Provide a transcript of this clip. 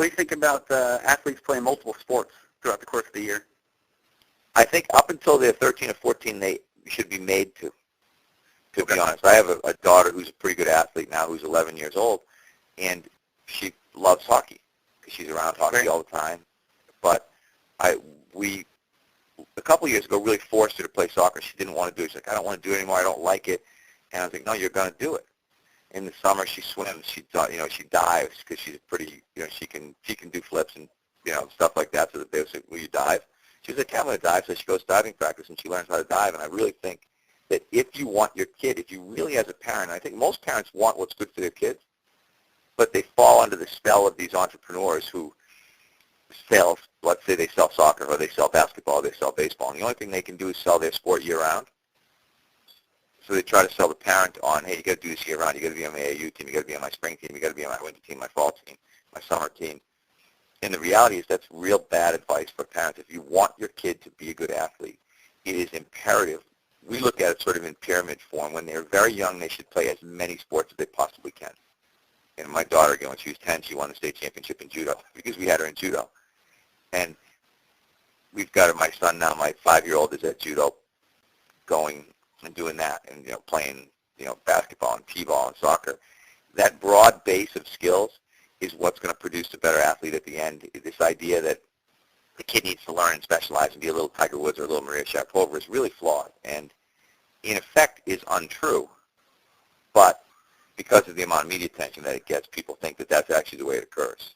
What do you think about athletes playing multiple sports throughout the course of the year? I think up until they're 13 or 14, they should be made to be honest. I have a daughter who's a pretty good athlete now who's 11 years old, and she loves hockey because she's around hockey all the time. But we, a couple of years ago, really forced her to play soccer. She didn't want to do it. She's like, I don't want to do it anymore. I don't like it. And I was like, no, you're going to do it. In the summer, she swims. She dives because she's pretty, she can do flips and, stuff like that. So that they would say, will you dive? She was like, yeah, I'm going to dive. So she goes to diving practice, and she learns how to dive. And I really think that if you want your kid, if you really, as a parent, I think most parents want what's good for their kids, but they fall under the spell of these entrepreneurs who sell, let's say they sell soccer or they sell basketball or they sell baseball. And the only thing they can do is sell their sport year-round. So they try to sell the parent on, hey, you got to do this year-round. You got to be on my AAU team. You got to be on my spring team. You got to be on my winter team, my fall team, my summer team. And the reality is that's real bad advice for parents. If you want your kid to be a good athlete, it is imperative. We look at it sort of in pyramid form. When they're very young, they should play as many sports as they possibly can. And my daughter, again, when she was 10, she won the state championship in judo because we had her in judo. And we've got my son now, my 5-year-old is at judo, going and doing that and, playing, basketball and t-ball and soccer. That broad base of skills is what's going to produce a better athlete at the end. This idea that the kid needs to learn and specialize and be a little Tiger Woods or a little Maria Sharapova is really flawed and, in effect, is untrue. But because of the amount of media attention that it gets, people think that that's actually the way it occurs.